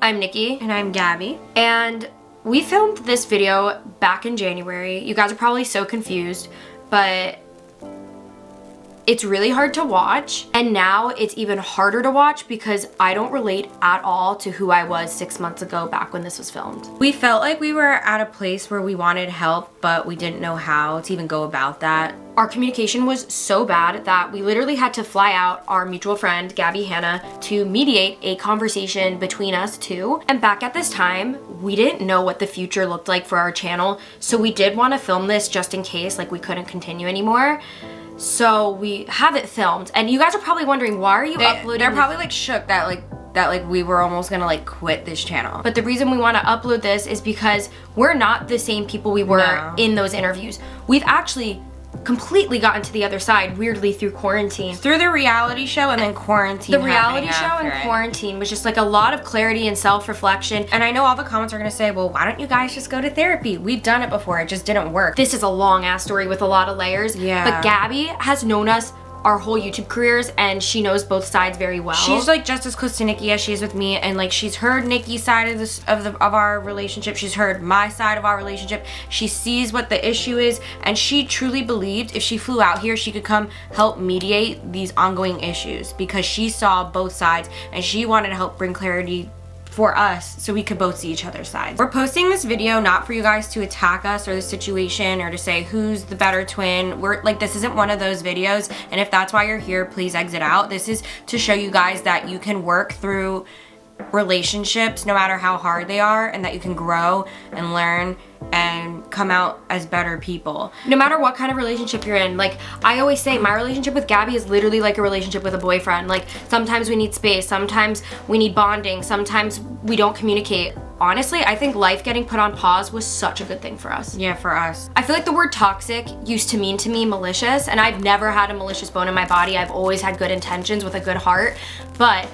I'm Nikki. And I'm Gabi. And we filmed this video back in January. You guys are probably so confused, but it's really hard to watch. And now it's even harder to watch because I don't relate at all to who I was 6 months ago back when this was filmed. We felt like we were at a place where we wanted help, but we didn't know how to even go about that. Our communication was so bad that we literally had to fly out our mutual friend, Gabi Hannah, to mediate a conversation between us two. And back at this time, we didn't know what the future looked like for our channel. So we did want to film this just in case like we couldn't continue anymore. So we have it filmed. And you guys are probably wondering, why are you uploading? They're probably like shook that we were almost gonna like quit this channel. But the reason we want to upload this is because we're not the same people we were in those interviews. We've actually completely gotten to the other side weirdly through quarantine. Through the reality show and then quarantine. The reality show and quarantine was just like a lot of clarity and self-reflection. And I know all the comments are gonna say, well, why don't you guys just go to therapy? We've done it before, it just didn't work. This is a long ass story with a lot of layers. Yeah. But Gabi has known us our whole YouTube careers and she knows both sides very well. She's like just as close to Nikki as she is with me, and like she's heard Nikki's side of this of our relationship. She's heard my side of our relationship. She sees what the issue is, and she truly believed if she flew out here she could come help mediate these ongoing issues because she saw both sides and she wanted to help bring clarity for us so we could both see each other's sides. We're posting this video not for you guys to attack us or the situation or to say who's the better twin. We're like, this isn't one of those videos, and if that's why you're here, please exit out. This is to show you guys that you can work through relationships no matter how hard they are, and that you can grow and learn and come out as better people. No matter what kind of relationship you're in. Like I always say, my relationship with Gabi is literally like a relationship with a boyfriend. Like sometimes we need space, sometimes we need bonding, sometimes we don't communicate. Honestly, I think life getting put on pause was such a good thing for us. Yeah, for us. I feel like the word toxic used to mean to me malicious, and I've never had a malicious bone in my body. I've always had good intentions with a good heart, but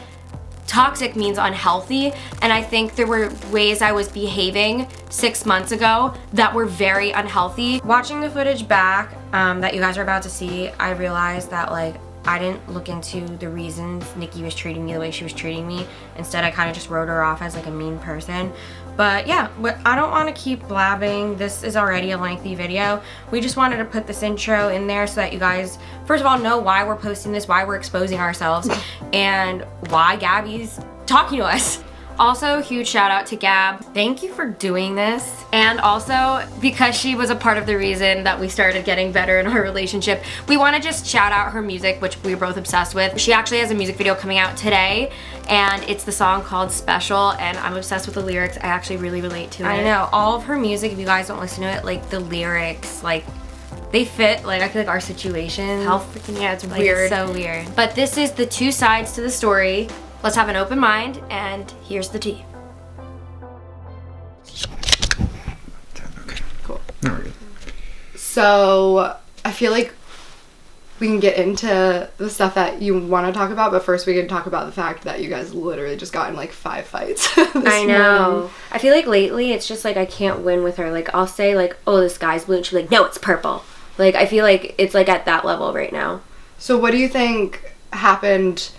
toxic means unhealthy, and I think there were ways I was behaving 6 months ago that were very unhealthy. Watching the footage back that you guys are about to see, I realized that like I didn't look into the reasons Nikki was treating me the way she was treating me. Instead, I kind of just wrote her off as like a mean person. But yeah, I don't want to keep blabbing. This is already a lengthy video. We just wanted to put this intro in there so that you guys, first of all, know why we're posting this, why we're exposing ourselves, and why Gabi's talking to us. Also, huge shout out to Gab. Thank you for doing this. And also, because she was a part of the reason that we started getting better in our relationship, we want to just shout out her music, which we're both obsessed with. She actually has a music video coming out today, and it's the song called Special, and I'm obsessed with the lyrics. I actually really relate to it. I know, all of her music, if you guys don't listen to it, like the lyrics, like they fit, like I feel like our situation. How freaking, yeah, it's like, weird. It's so weird. But this is the two sides to the story. Let's have an open mind, and here's the tea. Okay. Cool. Now we're good. So I feel like we can get into the stuff that you want to talk about, but first we can talk about the fact that you guys literally just got in like 5 fights. I know. I feel like lately it's just like I can't win with her. Like I'll say like, oh, the sky's blue, and she'll be like, no, it's purple. Like I feel like it's like at that level right now. So what do you think happened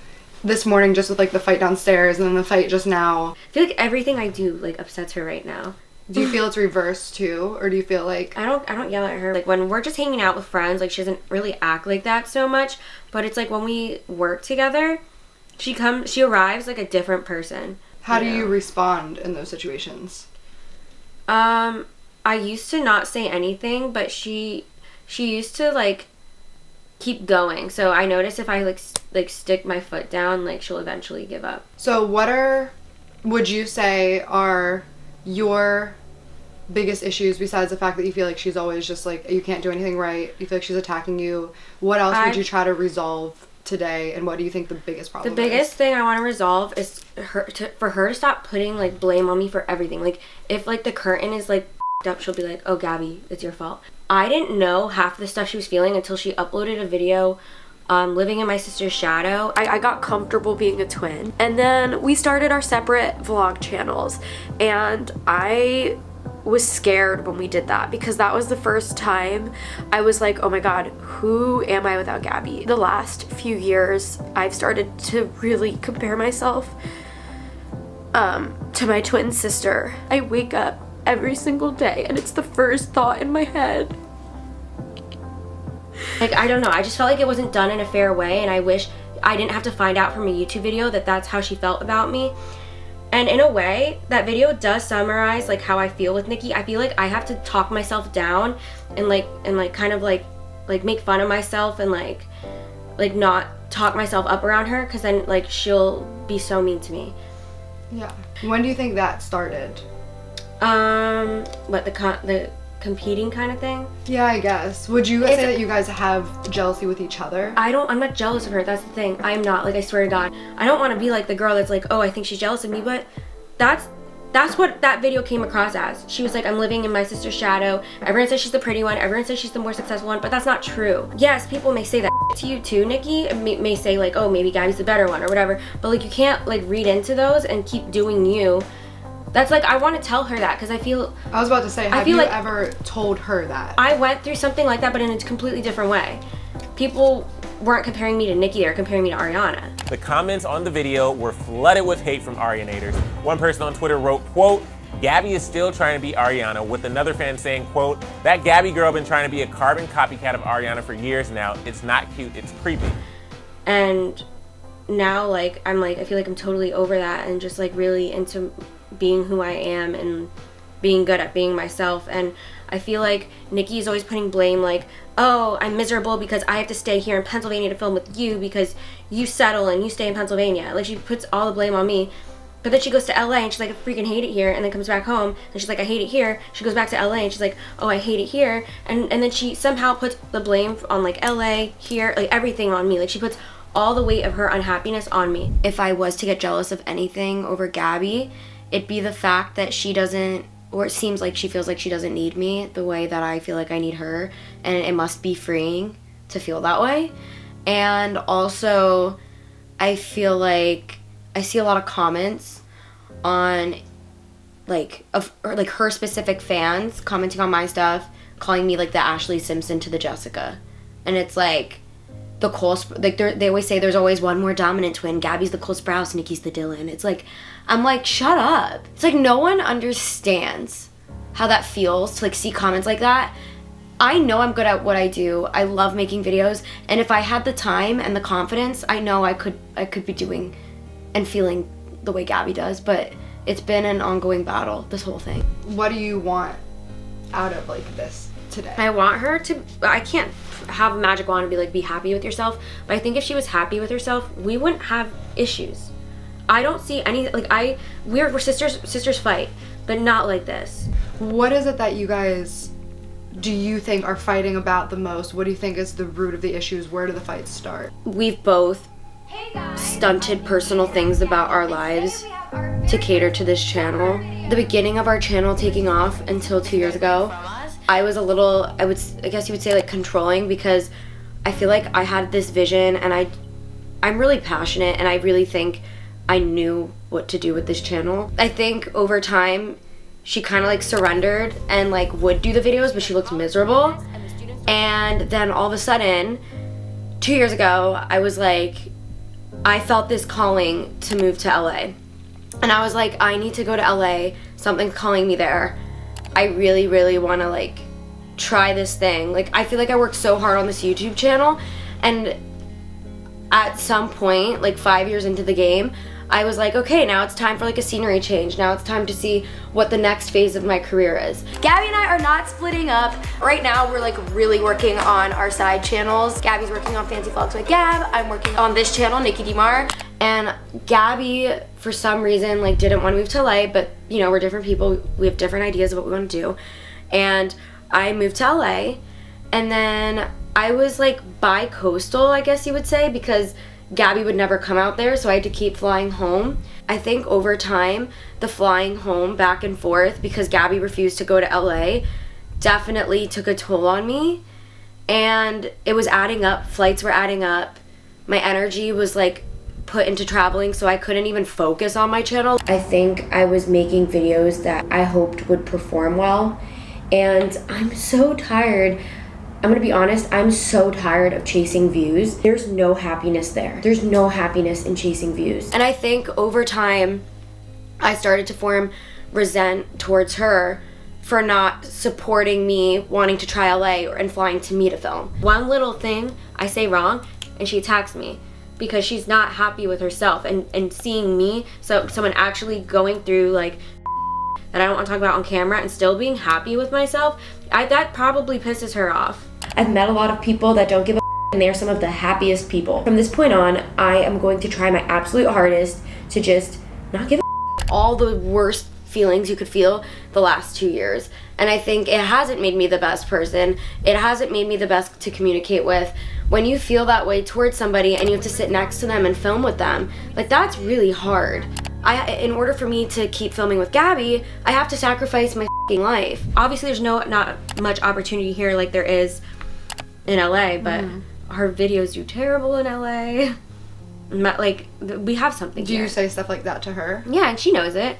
this morning, just with like the fight downstairs and then the fight just now? I feel like everything I do like upsets her right now. Do you feel it's reversed too, or do you feel like I don't yell at her. Like when we're just hanging out with friends, like she doesn't really act like that so much, but it's like when we work together, she arrives like a different person. how do you respond in those situations? I used to not say anything, but she used to like keep going. So I notice if I like stick my foot down, like she'll eventually give up. So what would you say are your biggest issues besides the fact that you feel like she's always just like, you can't do anything right, you feel like she's attacking you? What else would you try to resolve today, and what do you think the biggest problem is? The biggest thing I want to resolve is for her to stop putting like blame on me for everything. Like if like the curtain is like up, she'll be like, oh Gabi, it's your fault. I didn't know half the stuff she was feeling until she uploaded a video living in my sister's shadow. I got comfortable being a twin, and then we started our separate vlog channels, and I was scared when we did that because that was the first time I was like, oh my god, who am I without Gabi? The last few years I've started to really compare myself To my twin sister, I wake up every single day and it's the first thought in my head. Like, I don't know, I just felt like it wasn't done in a fair way, and I wish I didn't have to find out from a YouTube video that that's how she felt about me. And in a way, that video does summarize like how I feel with Niki. I feel like I have to talk myself down and kind of like make fun of myself and like not talk myself up around her, because then like she'll be so mean to me. Yeah. When do you think that started? What, the competing kind of thing? Yeah, I guess. Would you say that you guys have jealousy with each other? I'm not jealous of her, that's the thing. I'm not, like, I swear to God. I don't want to be like the girl that's like, oh, I think she's jealous of me, but that's what that video came across as. She was like, I'm living in my sister's shadow. Everyone says she's the pretty one. Everyone says she's the more successful one, but that's not true. Yes, people may say that to you too, Niki. May say like, oh, maybe Gabi's the better one or whatever, but like you can't like read into those and keep doing you. That's like, I want to tell her that because I was about to say, have you ever told her that? I went through something like that, but in a completely different way. People weren't comparing me to Niki, they were comparing me to Ariana. The comments on the video were flooded with hate from Arianators. One person on Twitter wrote, quote, Gabi is still trying to be Ariana, with another fan saying, quote, that Gabi girl been trying to be a carbon copycat of Ariana for years now. It's not cute, it's creepy. And now like, I feel like I'm totally over that and just like really into being who I am and being good at being myself. And I feel like Niki is always putting blame like, oh, I'm miserable because I have to stay here in Pennsylvania to film with you because you settle and you stay in Pennsylvania. Like, she puts all the blame on me. But then she goes to LA and she's like, I freaking hate it here, and then comes back home and she's like, I hate it here. She goes back to LA and she's like, oh, I hate it here. And then she somehow puts the blame on like LA, here, like everything on me. Like, she puts all the weight of her unhappiness on me. If I was to get jealous of anything over Gabi, it'd be the fact that she doesn't, or it seems like she feels like she doesn't need me the way that I feel like I need her, and it must be freeing to feel that way. And also, I feel like I see a lot of comments on like her specific fans commenting on my stuff, calling me like the Ashley Simpson to the Jessica, and it's like the Cole, like they always say there's always one more dominant twin. Gabi's the Cole Sprouse, Niki's the Dylan. It's like, I'm like, shut up. It's like no one understands how that feels to like see comments like that. I know I'm good at what I do. I love making videos, and if I had the time and the confidence, I know I could be doing and feeling the way Gabi does, but it's been an ongoing battle, this whole thing. What do you want out of like this today? I want her to, I can't have a magic wand and be like, be happy with yourself, but I think if she was happy with herself, we wouldn't have issues. I don't see any, like, we're sisters fight, but not like this. What is it that you guys, do you think are fighting about the most? What do you think is the root of the issues? Where do the fights start? We've both stunted personal things about our lives to cater to this channel. The beginning of our channel taking off until 2 years ago, I was a little, I guess you would say like controlling, because I feel like I had this vision and I'm really passionate and I really think I knew what to do with this channel. I think over time, she kind of like surrendered and like would do the videos, but she looked miserable. And then all of a sudden, 2 years ago, I was like, I felt this calling to move to LA. And I was like, I need to go to LA. Something's calling me there. I really, really want to like try this thing. Like, I feel like I worked so hard on this YouTube channel, and at some point, like 5 years into the game, I was like, okay, now it's time for like a scenery change. Now it's time to see what the next phase of my career is. Gabi and I are not splitting up. Right now, we're like really working on our side channels. Gabi's working on Fancy Vlogs with Gab. I'm working on this channel, nikidemar. And Gabi, for some reason, like didn't want to move to LA, but you know, we're different people. We have different ideas of what we want to do. And I moved to LA, and then I was like bi-coastal, I guess you would say, because Gabi would never come out there, so I had to keep flying home. I think over time, the flying home back and forth, because Gabi refused to go to LA, definitely took a toll on me. And it was adding up, flights were adding up. My energy was like put into traveling, so I couldn't even focus on my channel. I think I was making videos that I hoped would perform well, and I'm so tired. I'm gonna be honest, I'm so tired of chasing views. There's no happiness there. There's no happiness in chasing views. And I think over time, I started to form resent towards her for not supporting me wanting to try LA and flying to me to film. One little thing I say wrong and she attacks me because she's not happy with herself, and seeing me, so someone actually going through like that I don't want to talk about on camera and still being happy with myself, that probably pisses her off. I've met a lot of people that don't give a and they're some of the happiest people. From this point on, I am going to try my absolute hardest to just not give a all the worst feelings you could feel the last 2 years. And I think it hasn't made me the best person. It hasn't made me the best to communicate with. When you feel that way towards somebody and you have to sit next to them and film with them, like that's really hard. In order for me to keep filming with Gabi, I have to sacrifice my life. Obviously there's not much opportunity here like there is in LA, but her videos do terrible in LA. Like, we have something Do here. you say stuff like that to her? Yeah, and she knows it.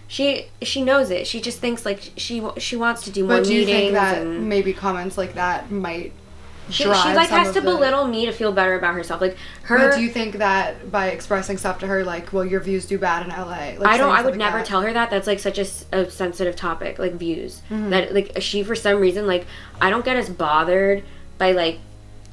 She knows it. She just thinks like she wants to do more But do you meetings. think that and maybe comments like that might she drive like some has of to the- belittle me to feel better about herself. Like her. But do you think that by expressing stuff to her, like, well, your views do bad in LA? Like, I saying would stuff like never that? tell her that. That's like such a sensitive topic, like views. That like she for some reason like I don't get as bothered by like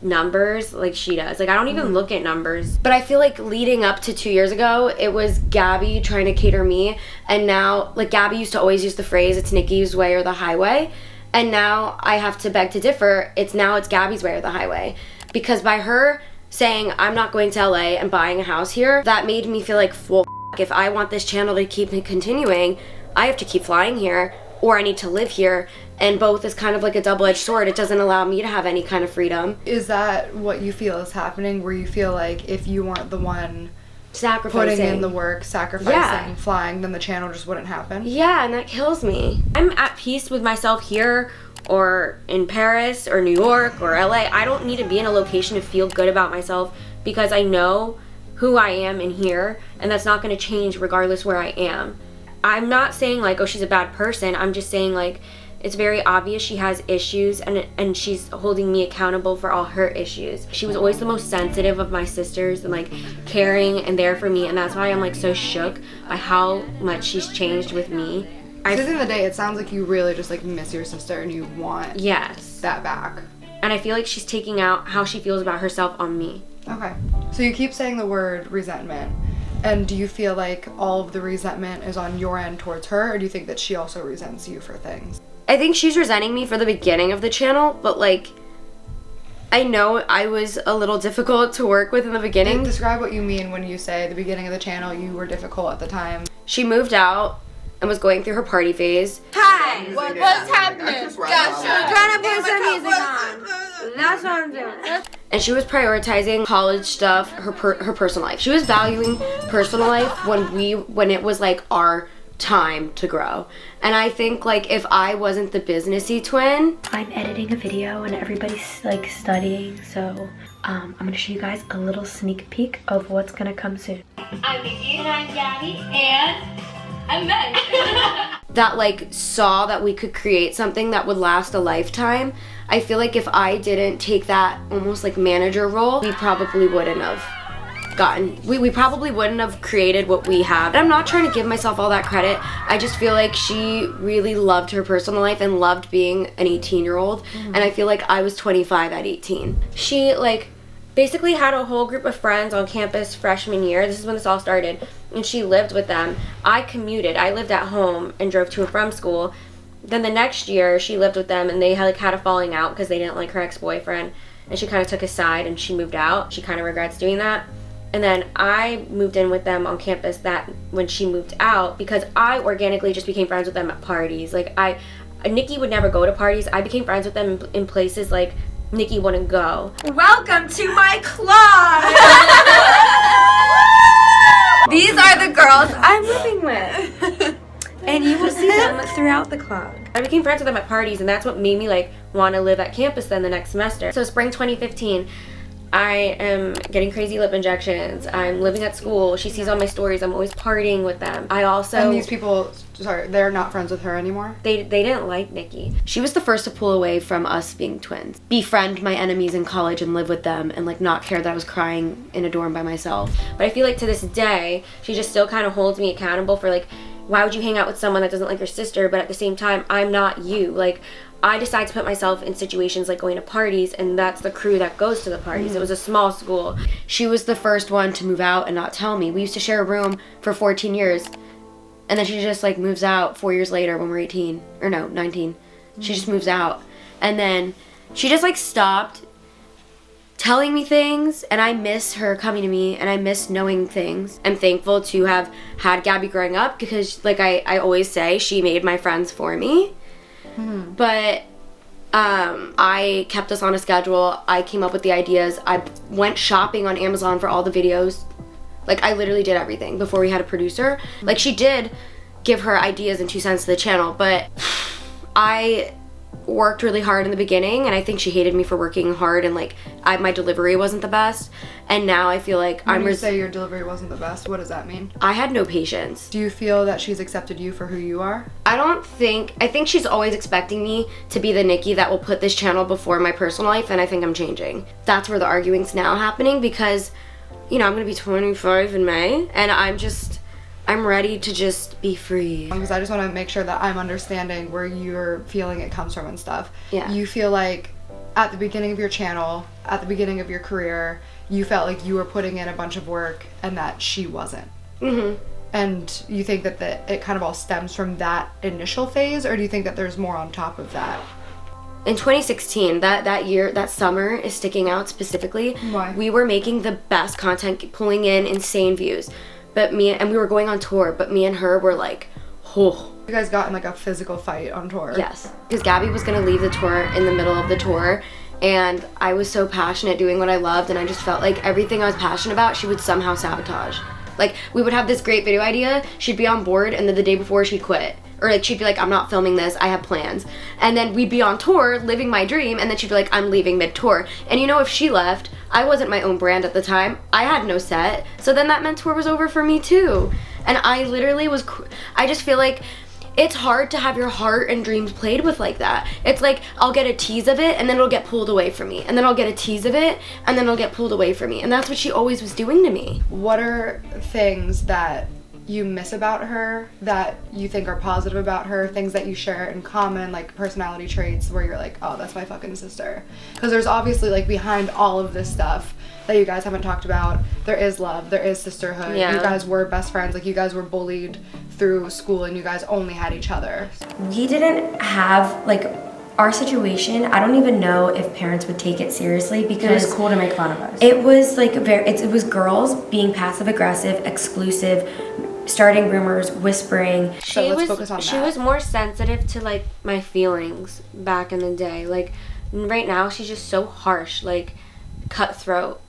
numbers like she does. Like I don't even look at numbers. But I feel like leading up to 2 years ago, it was Gabi trying to cater me, and now like Gabi used to always use the phrase it's Niki's way or the highway, and now I have to beg to differ. It's Gabi's way or the highway, because by her saying I'm not going to LA and buying a house here, that made me feel like, well, if I want this channel to keep continuing, I have to keep flying here or I need to live here. And both is kind of like a double-edged sword. It doesn't allow me to have any kind of freedom. Is that what you feel is happening, where you feel like if you weren't the one Sacrificing. putting in the work, sacrificing, Yeah. flying, then the channel just wouldn't happen? Yeah, and that kills me. I'm at peace with myself here or in Paris or New York or LA. I don't need to be in a location to feel good about myself because I know who I am in here, and that's not going to change regardless where I am. I'm not saying like, oh, she's a bad person. I'm just saying like, it's very obvious she has issues, and she's holding me accountable for all her issues. She was always the most sensitive of my sisters and like caring and there for me, and that's why I'm like so shook by how much she's changed with me. At the end of the day, it sounds like you really just like miss your sister and you want Yes. that back. And I feel like she's taking out how she feels about herself on me. Okay. So you keep saying the word resentment. And do you feel like all of the resentment is on your end towards her, or do you think that she also resents you for things? I think she's resenting me for the beginning of the channel, but like, I know I was a little difficult to work with in the beginning. Describe what you mean when you say the beginning of the channel you were difficult at the time. She moved out and was going through her party phase. Hi, what's happening? Trying to put some music on. That's what I'm doing. And she was prioritizing college stuff, her personal life. She was valuing personal life when it was like our time to grow. And I think like if I wasn't the businessy twin, I'm editing a video and everybody's like studying, so I'm gonna show you guys a little sneak peek of what's gonna come soon. I'm Niki and I'm Gabi and I'm Meg. that like saw that we could create something that would last a lifetime. I feel like if I didn't take that almost like manager role, we probably wouldn't have we probably wouldn't have created what we have. And I'm not trying to give myself all that credit. I just feel like she really loved her personal life and loved being an 18-year-old. And I feel like I was 25 at 18. She like basically had a whole group of friends on campus freshman year. This is when this all started. And she lived with them. I commuted. I lived at home and drove to and from school. Then the next year she lived with them, and they had a falling out because they didn't like her ex-boyfriend. And she kind of took his side and she moved out. She kind of regrets doing that. And then I moved in with them on campus when she moved out, because I organically just became friends with them at parties. Like Niki would never go to parties. I became friends with them in places like Niki wouldn't go. Welcome to my club. These are the girls I'm living with. And you will see them throughout the club. I became friends with them at parties, and that's what made me like want to live at campus then the next semester. So spring 2015, I am getting crazy lip injections. I'm living at school. She sees all my stories. I'm always partying with them. I also... And these people, sorry, they're not friends with her anymore? They didn't like Niki. She was the first to pull away from us being twins. Befriend my enemies in college and live with them, and like not care that I was crying in a dorm by myself. But I feel like to this day, she just still kind of holds me accountable for like why would you hang out with someone that doesn't like your sister? But at the same time, I'm not you. Like, I decide to put myself in situations like going to parties, and that's the crew that goes to the parties. It was a small school. She was the first one to move out and not tell me. We used to share a room for 14 years. And then she just like moves out 4 years later when we're 18. Or no, 19. She just moves out. And then she just like stopped telling me things, and I miss her coming to me, and I miss knowing things. I'm thankful to have had Gabi growing up because, like I always say, she made my friends for me. But I kept us on a schedule. I came up with the ideas. I went shopping on Amazon for all the videos. Like, I literally did everything before we had a producer. Like, she did give her ideas and 2 cents to the channel, but I worked really hard in the beginning, and I think she hated me for working hard, and like my delivery wasn't the best. And now I feel like when you say your delivery wasn't the best, what does that mean? I had no patience. Do you feel that she's accepted you for who you are? I think she's always expecting me to be the Niki that will put this channel before my personal life, and I think I'm changing. That's where the arguing's now happening, because you know, I'm gonna be 25 in May, and I'm ready to just be free. Because I just want to make sure that I'm understanding where you're feeling it comes from and stuff. Yeah. You feel like at the beginning of your channel, at the beginning of your career, you felt like you were putting in a bunch of work and that she wasn't. And you think that it kind of all stems from that initial phase, or do you think that there's more on top of that? In 2016, that year, that summer is sticking out specifically. Why? We were making the best content, pulling in insane views. But we were going on tour, but me and her were like, oh. You guys got in like a physical fight on tour. Yes. Because Gabi was gonna leave the tour in the middle of the tour, and I was so passionate doing what I loved, and I just felt like everything I was passionate about, she would somehow sabotage. Like, we would have this great video idea, she'd be on board, and then the day before she'd quit. Or like, she'd be like, I'm not filming this, I have plans. And then we'd be on tour, living my dream, and then she'd be like, I'm leaving mid-tour. And you know, if she left, I wasn't my own brand at the time. I had no set. So then that meant tour was over for me too. And I literally I just feel like it's hard to have your heart and dreams played with like that. It's like, I'll get a tease of it, and then it'll get pulled away from me. And then I'll get a tease of it, and then it'll get pulled away from me. And that's what she always was doing to me. What are things that you miss about her that you think are positive about her, things that you share in common, like personality traits where you're like, oh, that's my fucking sister? Because there's obviously, like, behind all of this stuff that you guys haven't talked about, there is love, there is sisterhood. Yeah. You guys were best friends, like you guys were bullied through school and you guys only had each other. We didn't have, like, our situation, I don't even know if parents would take it seriously, because It was cool to make fun of us. it was like it was girls being passive aggressive, exclusive, starting rumors, whispering. So let's focus on that. She was more sensitive to like my feelings back in the day. Like, right now she's just so harsh, like cutthroat.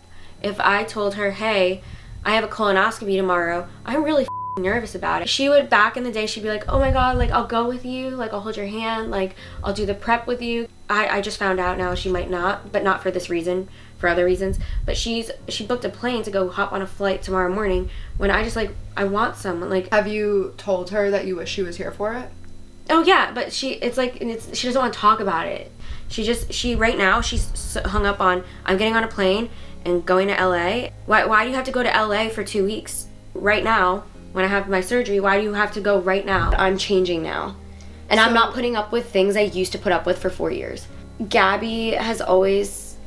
If I told her, hey, I have a colonoscopy tomorrow, I'm really nervous about it. She would, back in the day, she'd be like, oh my god, like, I'll go with you, like, I'll hold your hand, like, I'll do the prep with you. I just found out now she might not, but not for this reason, for other reasons. But she booked a plane to go hop on a flight tomorrow morning, when I just, like, I want someone, like. Have you told her that you wish she was here for it? Oh yeah, but she doesn't want to talk about it. Right now she's hung up on, I'm getting on a plane and going to LA. Why do you have to go to LA for 2 weeks right now when I have my surgery? Why do you have to go right now? I'm changing now. And I'm not putting up with things I used to put up with for 4 years. Gabi has always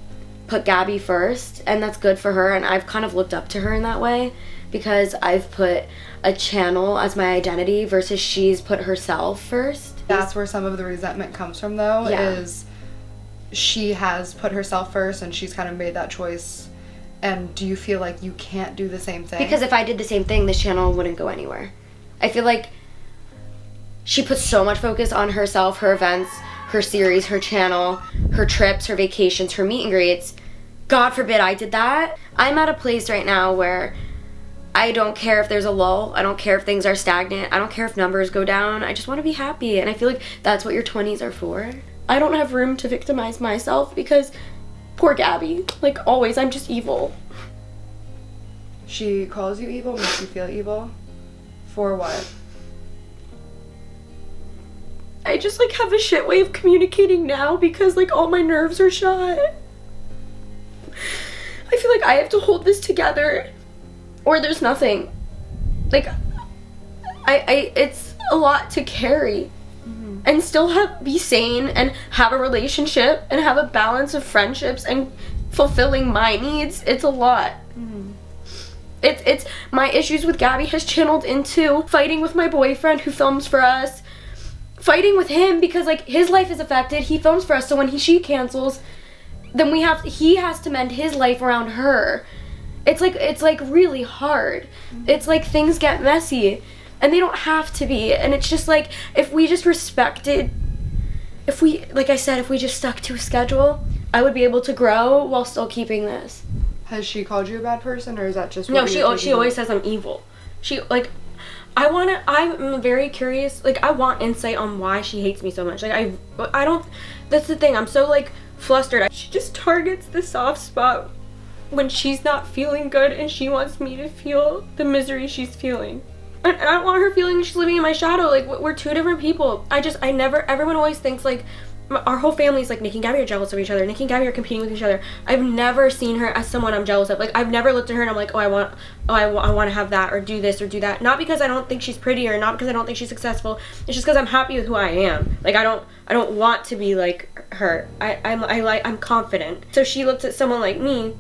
put Gabi first, and that's good for her, and I've kind of looked up to her in that way, because I've put a channel as my identity versus she's put herself first. That's where some of the resentment comes from, though, Yeah. is she has put herself first and she's kind of made that choice. And do you feel like you can't do the same thing? Because if I did the same thing, this channel wouldn't go anywhere. I feel like she puts so much focus on herself, her events, her series, her channel, her trips, her vacations, her meet and greets. God forbid I did that. I'm at a place right now where I don't care if there's a lull. I don't care if things are stagnant. I don't care if numbers go down. I just want to be happy. And I feel like that's what your 20s are for. I don't have room to victimize myself, because poor Gabi. Like, always, I'm just evil. She calls you evil, makes you feel evil? For what? I just, like, have a shit way of communicating now, because, like, all my nerves are shot. I feel like I have to hold this together, or there's nothing. Like, it's a lot to carry. And still be sane and have a relationship and have a balance of friendships and fulfilling my needs. It's a lot. It's my issues with Gabi has channeled into fighting with my boyfriend who films for us, fighting with him because like his life is affected. He films for us, so when she cancels, then he has to mend his life around her. It's like really hard. It's like things get messy. And they don't have to be. And it's just like, if we just respected, like I said, if we just stuck to a schedule, I would be able to grow while still keeping this. Has she called you a bad person, or is that just No, she always says I'm evil. I'm very curious, like I want insight on why she hates me so much. Like I don't, that's the thing, I'm so like flustered. She just targets the soft spot when she's not feeling good and she wants me to feel the misery she's feeling. And I don't want her feeling she's living in my shadow. Like, we're two different people. Everyone always thinks, like, our whole family's like, Niki and Gabi are jealous of each other. Niki and Gabi are competing with each other. I've never seen her as someone I'm jealous of. Like, I've never looked at her and I'm like, I want to have that or do this or do that. Not because I don't think she's pretty or not because I don't think she's successful. It's just because I'm happy with who I am. Like, I don't want to be like her. I'm confident. So she looks at someone like me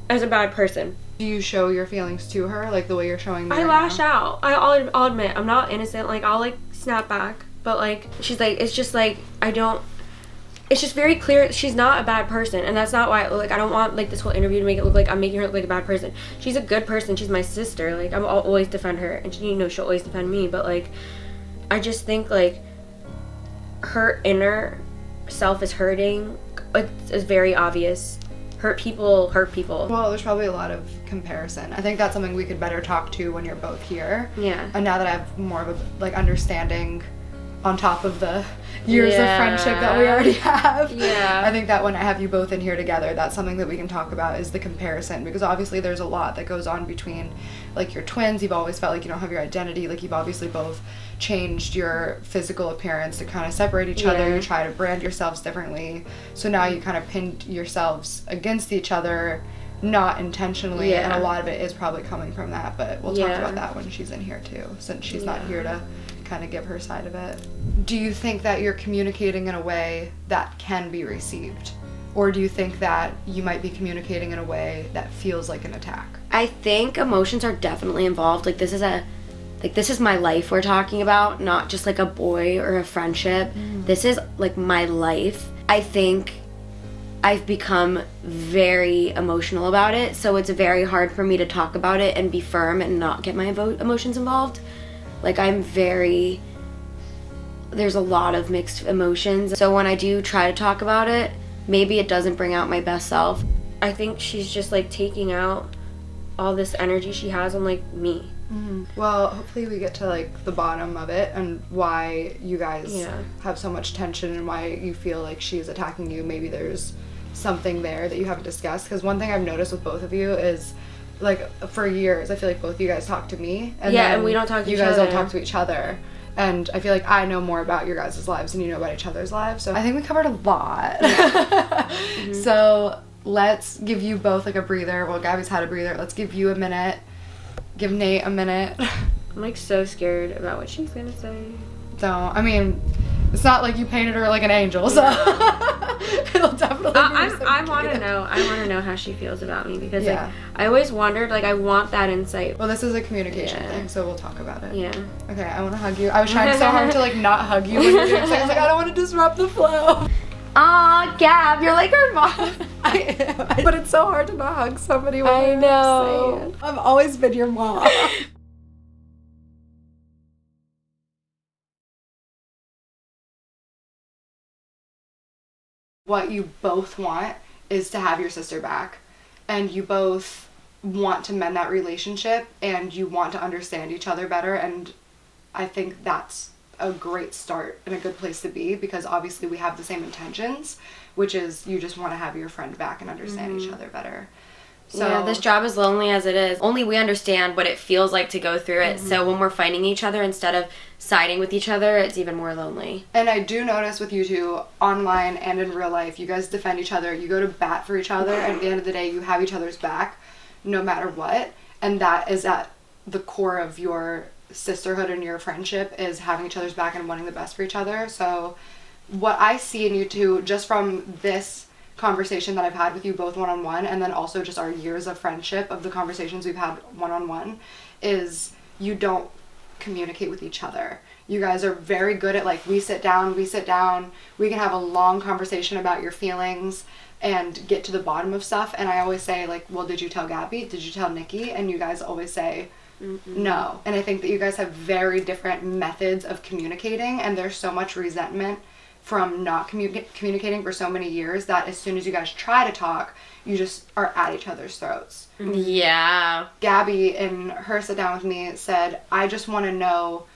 as a bad person. Do you show your feelings to her, like the way you're showing me I lash out. I'll admit, I'm not innocent. Like, I'll, like, snap back. But, like, she's like, it's just, like, it's just very clear she's not a bad person. And that's not why, like, I don't want, like, this whole interview to make it look like I'm making her look like a bad person. She's a good person. She's my sister. Like, I'll always defend her. And, she'll always defend me. But, like, I just think, like, her inner self is hurting. It's very obvious. Hurt people. Well, there's probably a lot of comparison. I think that's something we could better talk to when you're both here. Yeah. And now that I have more of a, like, understanding on top of the years of friendship that we already have. Yeah. I think that when I have you both in here together, that's something that we can talk about is the comparison, because obviously there's a lot that goes on between, like, your twins. You've always felt like you don't have your identity. Like, you've obviously both changed your physical appearance to kind of separate each other. You try to brand yourselves differently. So now you kind of pinned yourselves against each other, not intentionally. And a lot of it is probably coming from that, but we'll talk about that when she's in here too, since she's not here to kind of give her side of it. Do you think that you're communicating in a way that can be received? Or do you think that you might be communicating in a way that feels like an attack? I think emotions are definitely involved. Like, this is my life we're talking about, not just like a boy or a friendship. This is like my life. I think I've become very emotional about it, so it's very hard for me to talk about it and be firm and not get my emotions involved. Like, there's a lot of mixed emotions. So when I do try to talk about it, maybe it doesn't bring out my best self. I think she's just like taking out all this energy she has on like me. Well, hopefully we get to like the bottom of it and why you guys have so much tension and why you feel like she's attacking you. Maybe there's something there that you haven't discussed, because one thing I've noticed with both of you is, like, for years I feel like both of you guys talk to me and and we don't talk to each other. You guys don't talk to each other, and I feel like I know more about your guys' lives than you know about each other's lives. So I think we covered a lot. So let's give you both like a breather. Well, Gabi's had a breather. Let's give you a minute. Give Nate a minute. I'm like so scared about what she's gonna say. Don't. I mean, it's not like you painted her like an angel, so it'll definitely be I want to know. I want to know how she feels about me, because like, I always wondered, like, I want that insight. Well, this is a communication thing, so we'll talk about it. Yeah. Okay, I want to hug you. I was trying so hard to like not hug you when you're doing sex. I was like, I don't want to disrupt the flow. Aw, Gab, you're like her mom. I am. But it's so hard to not hug somebody when I know. I've always been your mom. What you both want is to have your sister back, and you both want to mend that relationship, and you want to understand each other better, and I think that's a great start and a good place to be, because obviously we have the same intentions, which is you just want to have your friend back and understand each other better. So yeah, this job is lonely as it is. Only we understand what it feels like to go through it. So when we're fighting each other instead of siding with each other, it's even more lonely. And I do notice with you two, online and in real life, you guys defend each other. You go to bat for each other, and at the end of the day, you have each other's back no matter what. And that is at the core of your sisterhood in your friendship is having each other's back and wanting the best for each other. So what I see in you two, just from this conversation that I've had with you both one-on-one, and then also just our years of friendship, of the conversations we've had one-on-one, is you don't communicate with each other. You guys are very good at, like, we sit down, we can have a long conversation about your feelings and get to the bottom of stuff. And I always say, like, well, did you tell Gabi? Did you tell Niki? And you guys always say, no. And I think that you guys have very different methods of communicating, and there's so much resentment from not communicating for so many years that as soon as you guys try to talk, you just are at each other's throats. Yeah. Gabi, in her sit down with me, said, I just want to know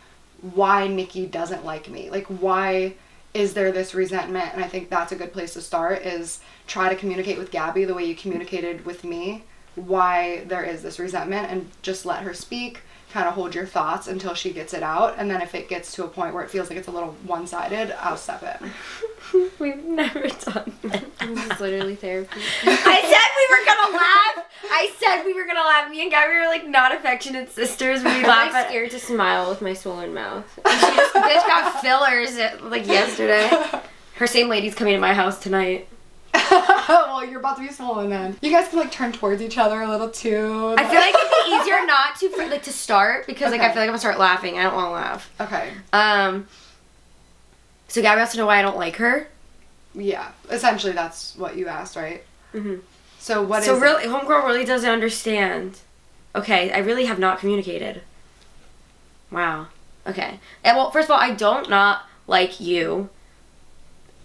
why Niki doesn't like me. Like, why is there this resentment? And I think that's a good place to start, is try to communicate with Gabi the way you communicated with me, why there is this resentment, and just let her speak, kind of hold your thoughts until she gets it out. And then if it gets to a point where it feels like it's a little one-sided, I'll step in. We've never done that. This is literally therapy. I said we were gonna laugh. Me and Gabi were like not affectionate sisters. We laugh. I'm scared to smile with my swollen mouth. And she just bitch got fillers like yesterday. Her same lady's coming to my house tonight. Well, you're about to be swollen then. You guys can like turn towards each other a little too. I feel like it'd be easier not to to start, because like I feel like I'm gonna start laughing. I don't want to laugh. Okay. So Gabi wants to know why I don't like her. Yeah. Essentially, that's what you asked, right? Mhm. So what is? So really, homegirl really doesn't understand. Okay, I really have not communicated. Wow. Okay. And well, first of all, I don't not like you.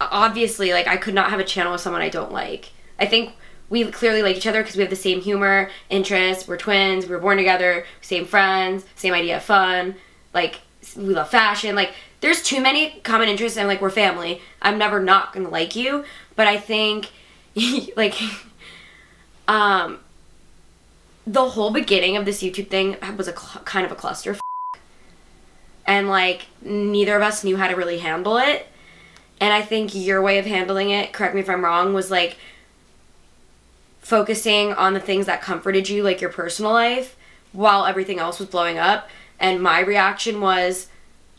Obviously, like, I could not have a channel with someone I don't like. I think we clearly like each other because we have the same humor, interests, we're twins, we were born together, same friends, same idea of fun, like, we love fashion, like, there's too many common interests, and, like, we're family. I'm never not gonna like you, but I think, like, the whole beginning of this YouTube thing was a kind of a cluster, and, like, neither of us knew how to really handle it. And I think your way of handling it, correct me if I'm wrong, was like focusing on the things that comforted you, like your personal life, while everything else was blowing up. And my reaction was,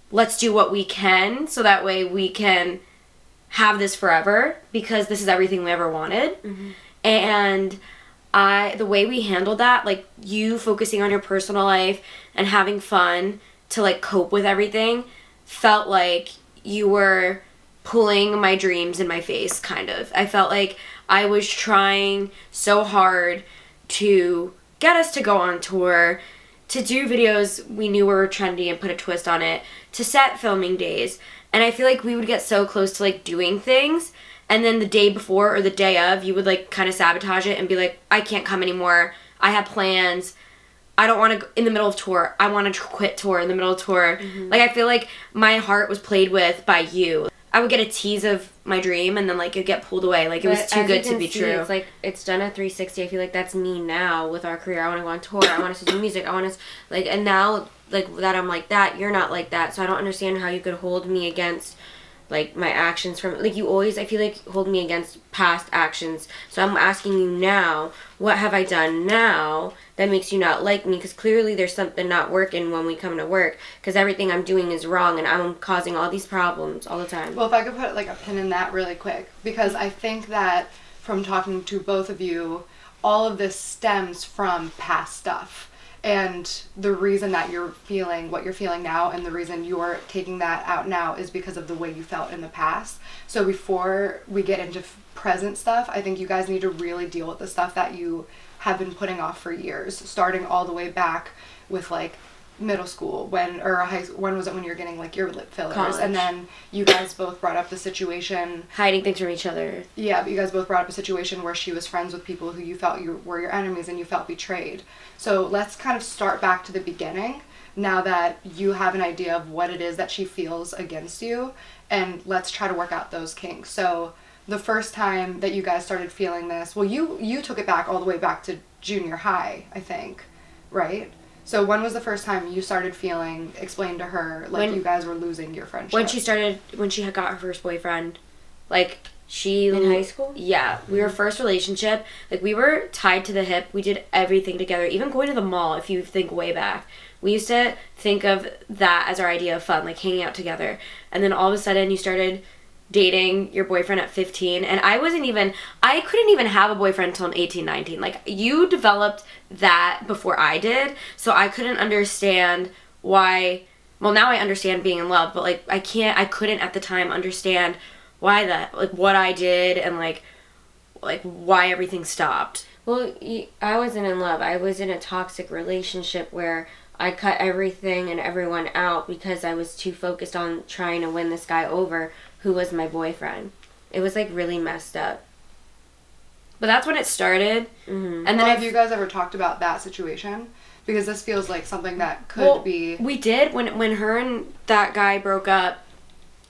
let's do what we can so that way we can have this forever, because this is everything we ever wanted. Mm-hmm. And the way we handled that, like you focusing on your personal life and having fun to like cope with everything, felt like you were pulling my dreams in my face, kind of. I felt like I was trying so hard to get us to go on tour, to do videos we knew were trendy and put a twist on it, to set filming days. And I feel like we would get so close to like doing things, and then the day before or the day of, you would like kind of sabotage it and be like, I can't come anymore, I have plans, I don't want to, in the middle of tour, I want to quit tour in the middle of tour. Mm-hmm. Like, I feel like my heart was played with by you. I would get a tease of my dream, and then like it'd get pulled away. Like, it was too good to be true. It's like, it's done at 360. I feel like that's me now with our career. I want to go on tour. I want us to do music. I want us, like, and now, like, that I'm like that, you're not like that. So I don't understand how you could hold me against, like, my actions from, like, you always, I feel like, hold me against past actions. So I'm asking you now, what have I done now that makes you not like me? Because clearly there's something not working when we come to work, because everything I'm doing is wrong, and I'm causing all these problems all the time. Well, if I could put like a pin in that really quick, because I think that from talking to both of you, all of this stems from past stuff. And the reason that you're feeling what you're feeling now, and the reason you're taking that out now, is because of the way you felt in the past. So before we get into present stuff, I think you guys need to really deal with the stuff that you have been putting off for years, starting all the way back with like middle school, when was it when you were getting like your lip fillers? College. And then you guys both brought up the situation, Hiding things from each other. yeah, but you guys both brought up a situation where she was friends with people who you felt were your enemies, and you felt betrayed. So let's kind of start back to the beginning, now that you have an idea of what it is that she feels against you, and let's try to work out those kinks. So the first time that you guys started feeling this, well, you took it back all the way back to junior high, I think, right? So when was the first time you started feeling, explain to her, like, you guys were losing your friendship? When she had got her first boyfriend. Like, In high school? Yeah. We were first relationship. Like, we were tied to the hip. We did everything together. Even going to the mall, if you think way back. We used to think of that as our idea of fun, like hanging out together. And then all of a sudden you started dating your boyfriend at 15, and I couldn't even have a boyfriend until I'm 18, 19. Like, you developed that before I did, so I couldn't understand why. Well, now I understand being in love, but like I couldn't at the time understand why that, like what I did, and like why everything stopped. Well, I wasn't in love. I was in a toxic relationship where I cut everything and everyone out because I was too focused on trying to win this guy over who was my boyfriend. It was like really messed up. But that's when it started. Mm-hmm. And then have you guys ever talked about that situation? Because this feels like something that could be... We did. When her and that guy broke up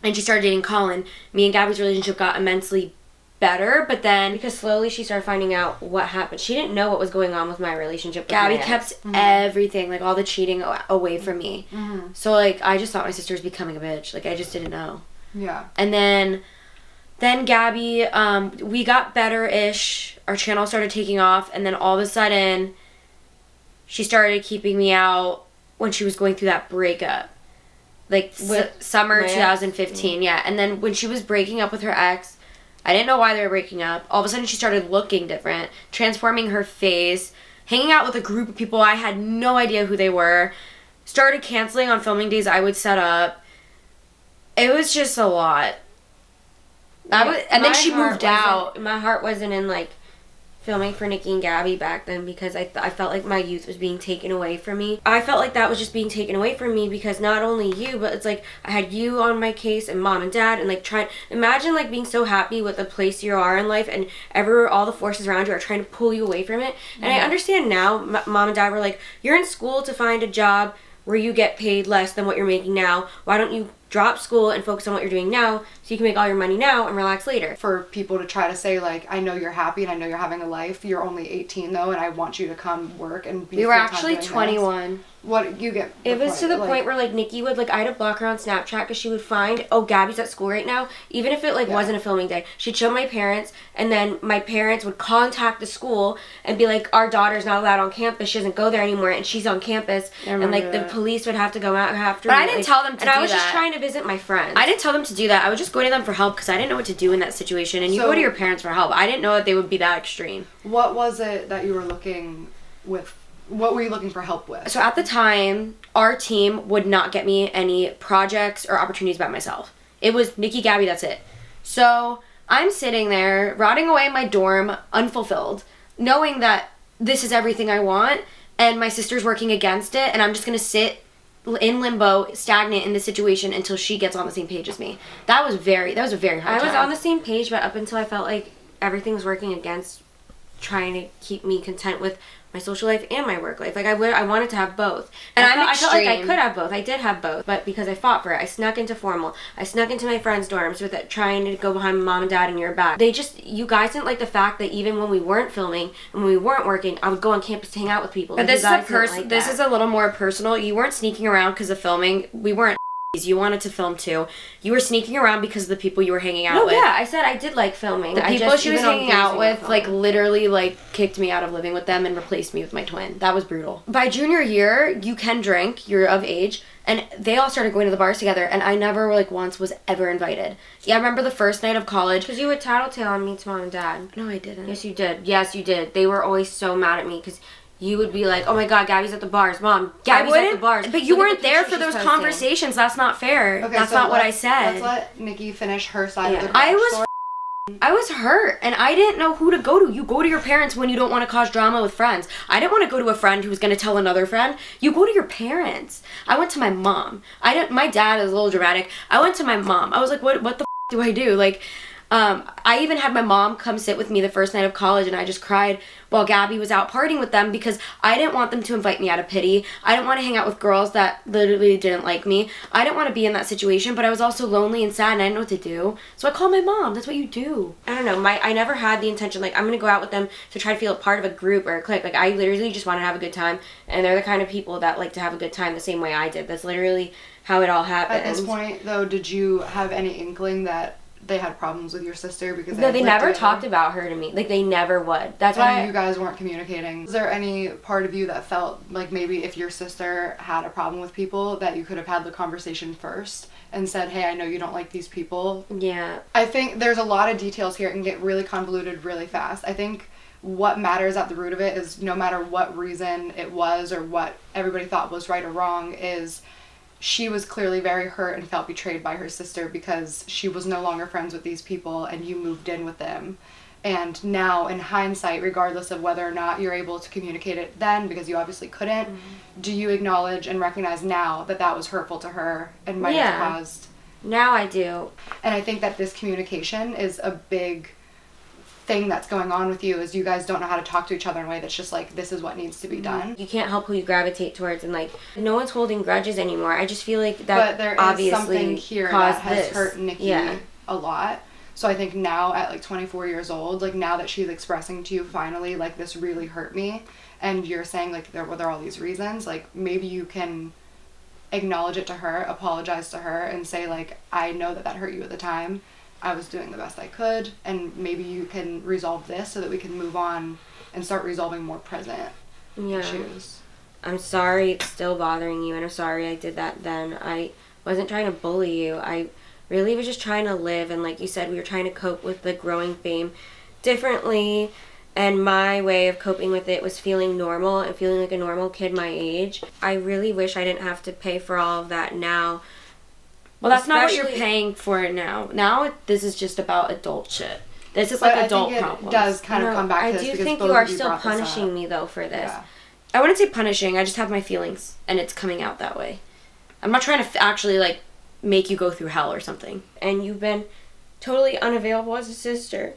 and she started dating Colin, me and Gabby's relationship got immensely better, but then because slowly she started finding out what happened. She didn't know what was going on with my relationship with Gabby. Kept everything, like all the cheating away from me. Mm-hmm. So like I just thought my sister was becoming a bitch. Like I just didn't know. Yeah. And then Gabby, we got better-ish. Our channel started taking off, and then all of a sudden she started keeping me out when she was going through that breakup. Like summer 2015, yeah. And then when she was breaking up with her ex, I didn't know why they were breaking up. All of a sudden she started looking different, transforming her face, hanging out with a group of people I had no idea who they were, started canceling on filming days I would set up. It was just a lot. And then she moved out. My heart wasn't in like filming for Niki and Gabi back then because I felt like my youth was being taken away from me. I felt like that was just being taken away from me because not only you, but it's like I had you on my case and mom and dad, and like imagine like being so happy with the place you are in life and all the forces around you are trying to pull you away from it. And I understand now, mom and dad were like, you're in school to find a job where you get paid less than what you're making now. Why don't you drop school and focus on what you're doing now so you can make all your money now and relax later? For people to try to say like, I know you're happy and I know you're having a life, you're only 18 though, and I want you to come work and be... We were actually 21. What you get? It was to the point where like Niki would like, I had to block her on Snapchat because she would find, oh, Gabby's at school right now, even if it like wasn't a filming day. She'd show my parents, and then my parents would contact the school and be like, our daughter's not allowed on campus, she doesn't go there anymore, and she's on campus, and like the police would have to go out after me. But me. I didn't tell them to do that. And I was just trying to visit my friends. I didn't tell them to do that. I would just go to them for help because I didn't know what to do in that situation, and you go to your parents for help. I didn't know that they would be that extreme. What was it that you were looking with? What were you looking for help with? So at the time, our team would not get me any projects or opportunities by myself. It was Niki, Gabi, that's it. So I'm sitting there, rotting away in my dorm, unfulfilled, knowing that this is everything I want, and my sister's working against it, and I'm just going to sit in limbo, stagnant in this situation until she gets on the same page as me. That was a very hard time. I was on the same page, but up until I felt like everything was working against trying to keep me content with my social life and my work life. Like I wanted to have both. And I felt like I could have both. I did have both, but because I fought for it, I snuck into formal. I snuck into my friends' dorms with it, trying to go behind mom and dad and your back. You guys didn't like the fact that even when we weren't filming and when we weren't working, I would go on campus to hang out with people. But this is a little more personal. You weren't sneaking around because of filming. We weren't. You wanted to film too. You were sneaking around because of the people you were hanging out with. No, yeah, I said I did like filming. The people she was hanging out with, like, literally, like, kicked me out of living with them and replaced me with my twin. That was brutal. By junior year, you can drink. You're of age. And they all started going to the bars together, and I never, like, once was ever invited. Yeah, I remember the first night of college. Because you would tattletale on me to mom and dad. No, I didn't. Yes, you did. Yes, you did. They were always so mad at me because you would be like, oh my god, Gabby's at the bars. Mom, Gabby's at the bars. But you weren't there for those conversations. That's not fair. Okay, that's not what I said. Let's let Niki finish her side of the story. I was hurt, and I didn't know who to go to. You go to your parents when you don't want to cause drama with friends. I didn't want to go to a friend who was going to tell another friend. You go to your parents. I went to my mom. My dad is a little dramatic. I went to my mom. I was like, what the do I do? Like, I even had my mom come sit with me the first night of college, and I just cried while Gabi was out partying with them because I didn't want them to invite me out of pity. I didn't want to hang out with girls that literally didn't like me. I didn't want to be in that situation, but I was also lonely and sad, and I didn't know what to do. So I called my mom. That's what you do. I don't know. I never had the intention, like, I'm going to go out with them to try to feel a part of a group or a clique. Like, I literally just wanted to have a good time, and they're the kind of people that like to have a good time the same way I did. That's literally how it all happened. At this point, though, did you have any inkling that they had problems with your sister because No, they lived never together. talked about her to me. Like, they never would. That's And why you guys weren't communicating. Is there any part of you that felt like maybe if your sister had a problem with people that you could have had the conversation first and said, hey, I know you don't like these people? Yeah. I think there's a lot of details here. It can get really convoluted really fast. I think what matters at the root of it is no matter what reason it was or what everybody thought was right or wrong, is she was clearly very hurt and felt betrayed by her sister because she was no longer friends with these people and you moved in with them. And now, in hindsight, regardless of whether or not you're able to communicate it then, because you obviously couldn't, do you acknowledge and recognize now that that was hurtful to her and might have caused... Now I do. And I think that this communication is a big thing that's going on with you, is you guys don't know how to talk to each other in a way that's just like, this is what needs to be done. You can't help who you gravitate towards, and like, no one's holding grudges anymore. I just feel like that But there is obviously something here caused that has this. hurt Nikki a lot. So I think now at like 24 years old, like now that she's expressing to you finally, like, this really hurt me, and you're saying like there were all these reasons, like maybe you can acknowledge it to her, apologize to her, and say like, I know that hurt you at the time. I was doing the best I could, and maybe you can resolve this so that we can move on and start resolving more present issues. I'm sorry it's still bothering you, and I'm sorry I did that then. I wasn't trying to bully you. I really was just trying to live, and like you said, we were trying to cope with the growing fame differently, and my way of coping with it was feeling normal and feeling like a normal kid my age. I really wish I didn't have to pay for all of that now. Well, that's not what you're Especially- paying for now. Now this is just about adult shit. This is like But adult I think problems. it does kind of come back to this I do because think both you are of you still brought this punishing up. me though for this. Yeah. I wouldn't say punishing. I just have my feelings, and it's coming out that way. I'm not trying to actually like make you go through hell or something. And you've been totally unavailable as a sister.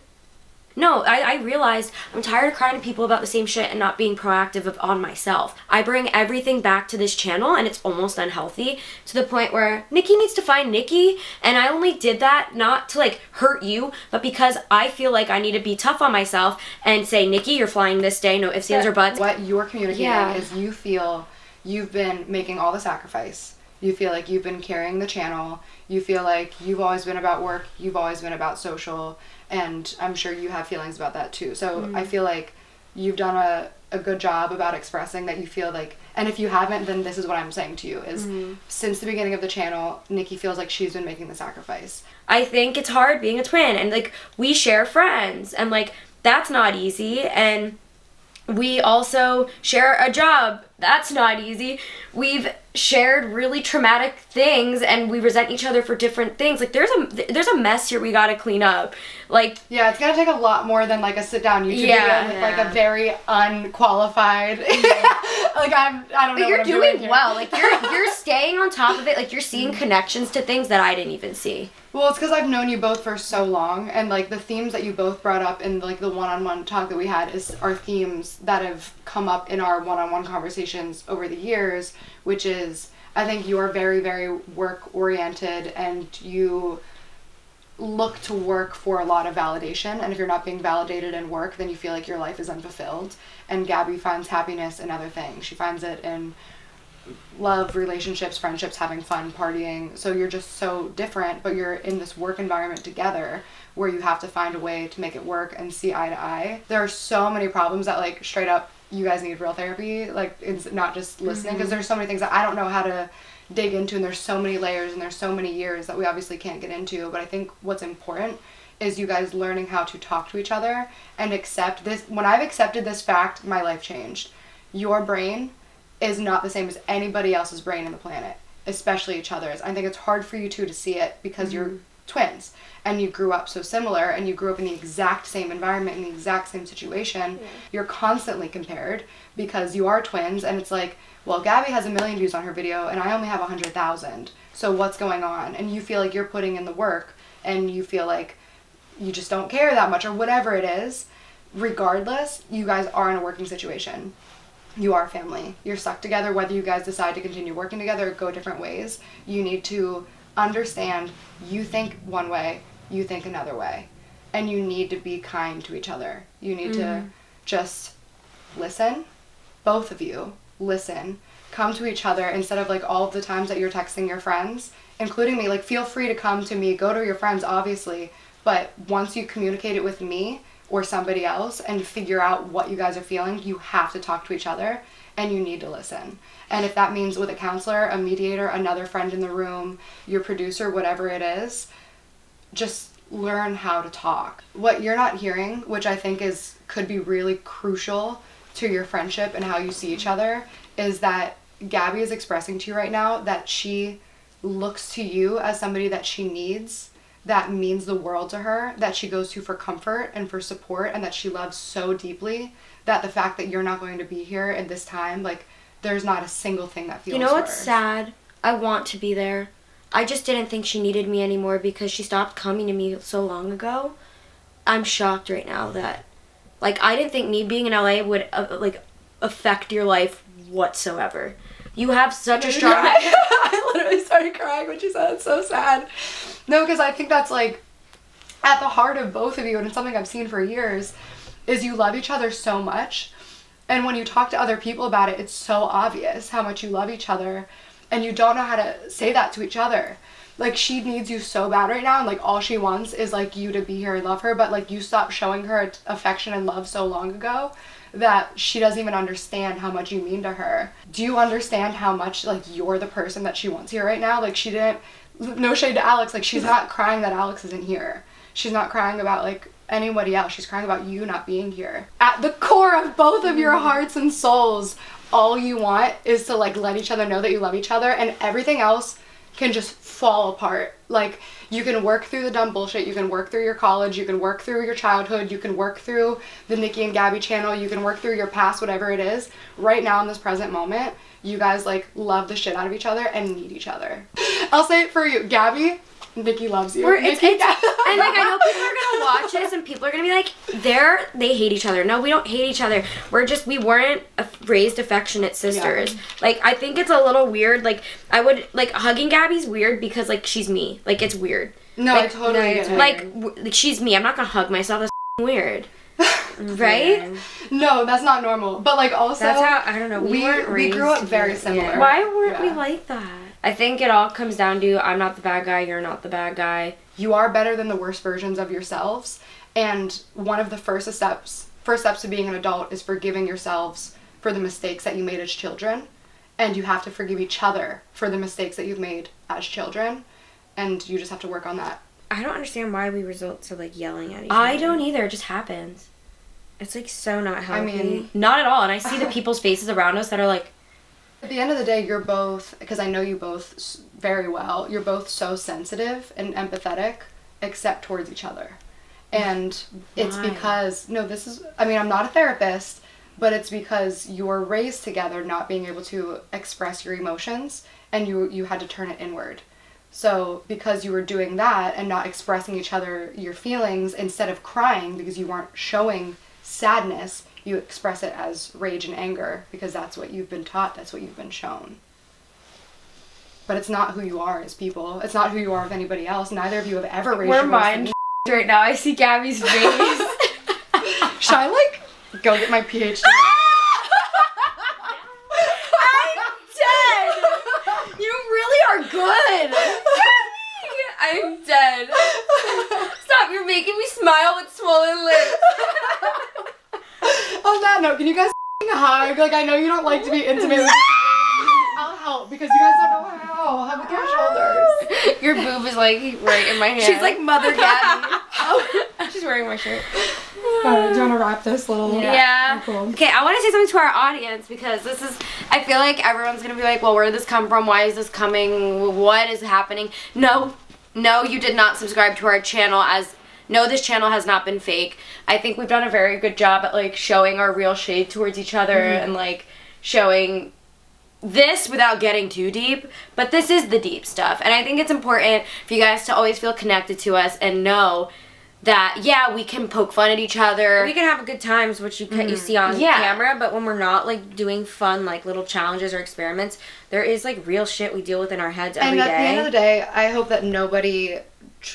No, I realized I'm tired of crying to people about the same shit and not being proactive on myself. I bring everything back to this channel, and it's almost unhealthy to the point where Niki needs to find Niki, and I only did that not to like hurt you, but because I feel like I need to be tough on myself and say, Niki, you're flying this day, no ifs, ands, or buts. What you're communicating Yeah. is you feel you've been making all the sacrifice. You feel like you've been carrying the channel. You feel like you've always been about work. You've always been about social. And I'm sure you have feelings about that too. So I feel like you've done a good job about expressing that you feel like, and if you haven't, then this is what I'm saying to you is since the beginning of the channel, Niki feels like she's been making the sacrifice. I think it's hard being a twin, and like we share friends, and like that's not easy, and we also share a job. That's not easy. We've shared really traumatic things, and we resent each other for different things. Like there's a mess here we gotta clean up. Like Yeah, it's gonna take a lot more than like a sit down YouTube video with like a very unqualified like I don't know but what you're I'm doing here. well. Like you're staying on top of it. Like you're seeing connections to things that I didn't even see. Well, it's because I've known you both for so long, and like the themes that you both brought up in like the one-on-one talk that we had are themes that have come up in our one-on-one conversations over the years, which is I think you're very, very work-oriented, and you look to work for a lot of validation, and if you're not being validated in work, then you feel like your life is unfulfilled. And Gabi finds happiness in other things. She finds it in love, relationships, friendships, having fun, partying. So you're just so different, but you're in this work environment together where you have to find a way to make it work and see eye to eye. There are so many problems that like straight up you guys need real therapy. Like it's not just listening, because there's so many things that I don't know how to dig into, and there's so many layers and there's so many years that we obviously can't get into. But I think what's important is you guys learning how to talk to each other and accept this. When I've accepted this fact, my life changed. Your brain is not the same as anybody else's brain on the planet, especially each other's. I think it's hard for you two to see it because you're twins and you grew up so similar, and you grew up in the exact same environment, in the exact same situation. You're constantly compared because you are twins, and it's like, well, Gabi has 1 million views on her video and I only have 100,000. So what's going on? And you feel like you're putting in the work, and you feel like you just don't care that much, or whatever it is. Regardless, you guys are in a working situation. You are family. You're stuck together, whether you guys decide to continue working together or go different ways. You need to understand you think one way, you think another way. And you need to be kind to each other. You need to just listen. Both of you, listen. Come to each other instead of like all of the times that you're texting your friends, including me. Like feel free to come to me, go to your friends, obviously. But once you communicate it with me or somebody else and figure out what you guys are feeling, you have to talk to each other and you need to listen. And if that means with a counselor, a mediator, another friend in the room, your producer, whatever it is, just learn how to talk. What you're not hearing, which I think could be really crucial to your friendship and how you see each other, is that Gabi is expressing to you right now that she looks to you as somebody that she needs, that means the world to her, that she goes to for comfort and for support, and that she loves so deeply, that the fact that you're not going to be here at this time, like, there's not a single thing that feels You know what's worse. sad? I want to be there. I just didn't think she needed me anymore because she stopped coming to me so long ago. I'm shocked right now that, like, I didn't think me being in LA would, affect your life whatsoever. You have such a strong... I literally started crying when she said it. It's so sad. No, because I think that's, like, at the heart of both of you, and it's something I've seen for years, is you love each other so much. And when you talk to other people about it, it's so obvious how much you love each other, and you don't know how to say that to each other. Like, she needs you so bad right now, and, like, all she wants is, like, you to be here and love her, but, like, you stopped showing her affection and love so long ago that she doesn't even understand how much you mean to her. Do you understand how much, like, you're the person that she wants here right now? Like, she didn't, no shade to Alex, like, she's not crying that Alex isn't here. She's not crying about, like, anybody else. She's crying about you not being here. At the core of both of your hearts and souls, all you want is to, like, let each other know that you love each other, and everything else can just fall apart. Like, you can work through the dumb bullshit, you can work through your college, you can work through your childhood, you can work through the Niki and Gabi channel, you can work through your past, whatever it is. Right now in this present moment, you guys, like, love the shit out of each other and need each other. I'll say it for you, Gabi, Niki loves you. And like, I know people are gonna watch this and people are gonna be like, they hate each other. No, we don't hate each other. We weren't raised affectionate sisters. Yeah. Like, I think it's a little weird. Like, I would, like, hugging Gabi's weird because, like, she's me. Like, it's weird. No, like, I totally get it. Like, she's me. I'm not gonna hug myself. That's weird. Right? No, that's not normal. But, like, also, that's how, I don't know, we grew up very similar. Yeah. Why weren't we like that? I think it all comes down to, I'm not the bad guy, you're not the bad guy. You are better than the worst versions of yourselves, and one of the first steps to being an adult is forgiving yourselves for the mistakes that you made as children, and you have to forgive each other for the mistakes that you've made as children, and you just have to work on that. I don't understand why we resort to, like, yelling at each other. I don't either. It just happens. It's, like, so not healthy. I mean, not at all. And I see the people's faces around us that are like, at the end of the day, you're both, because I know you both very well, you're both so sensitive and empathetic, except towards each other. And it's because, I'm not a therapist, but it's because you were raised together not being able to express your emotions, and you had to turn it inward. So because you were doing that and not expressing each other your feelings, instead of crying because you weren't showing sadness, you express it as rage and anger because that's what you've been taught, that's what you've been shown. But it's not who you are as people. It's not who you are with anybody else. Neither of you have ever raised your voice. Right now. I see Gabi's face. Should I, like, go get my PhD? I'm dead! You really are good! I'm dead. Stop, you're making me smile with swollen lips. On that note, can you guys hug? Like, I know you don't like to be intimate with I'll help because you guys don't know how. Hug with your shoulders. Your boob is, like, right in my hand. she's like Mother Gabi. Oh, she's wearing my shirt. Do you want to wrap this little? Yeah. Cool. Okay, I want to say something to our audience because I feel like everyone's going to be like, well, where did this come from? Why is this coming? What is happening? No, you did not subscribe to our channel No, this channel has not been fake. I think we've done a very good job at, like, showing our real shade towards each other and, like, showing this without getting too deep. But this is the deep stuff. And I think it's important for you guys to always feel connected to us and know that, yeah, we can poke fun at each other. We can have good times, which you see on camera, but when we're not, like, doing fun, like, little challenges or experiments, there is, like, real shit we deal with in our heads every day. And at the end of the day, I hope that nobody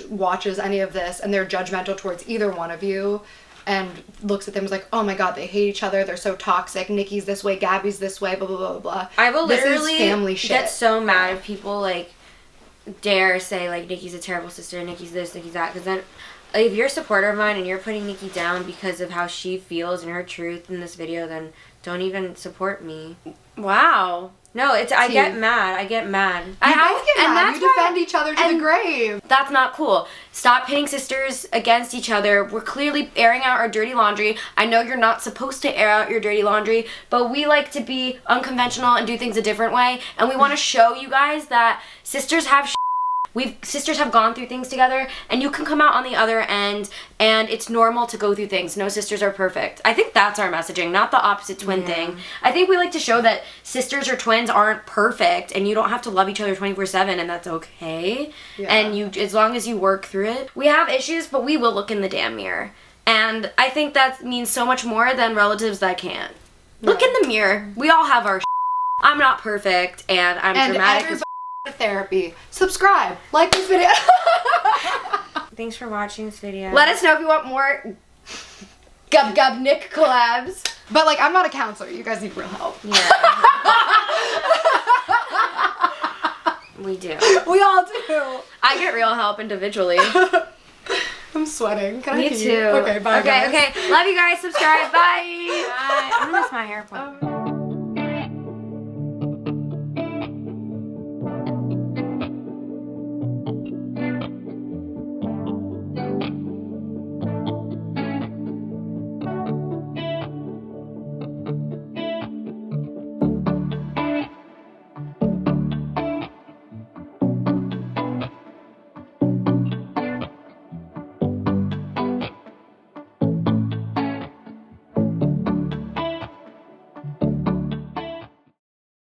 watches any of this and they're judgmental towards either one of you and looks at them as like, oh my god, they hate each other, they're so toxic, Niki's this way, Gabi's this way, blah blah blah blah. I will literally this is family shit. Get so mad if people, like, dare say, like, Niki's a terrible sister, Niki's this, Niki's that, because then if you're a supporter of mine and you're putting Niki down because of how she feels and her truth in this video, then don't even support me. Wow. No, I get mad. I get mad. You both get mad. You defend each other to the grave. That's not cool. Stop pitting sisters against each other. We're clearly airing out our dirty laundry. I know you're not supposed to air out your dirty laundry, but we like to be unconventional and do things a different way. And we want to show you guys that sisters have sisters have gone through things together, and you can come out on the other end, and it's normal to go through things. No sisters are perfect. I think that's our messaging, not the opposite twin thing. I think we like to show that sisters or twins aren't perfect, and you don't have to love each other 24/7, and that's okay. Yeah. And as long as you work through it. We have issues, but we will look in the damn mirror. And I think that means so much more than relatives that can't. Look in the mirror. We all have our I'm not perfect, and I'm dramatic as therapy. Subscribe. Like this video. Thanks for watching this video. Let us know if you want more Gub Nick collabs. But like, I'm not a counselor. You guys need real help. Yeah. We do. We all do. I get real help individually. I'm sweating. Can I Me pee? too. Okay, bye guys. Okay. Love you guys. Subscribe. Bye. Bye. I'm gonna miss my hair point.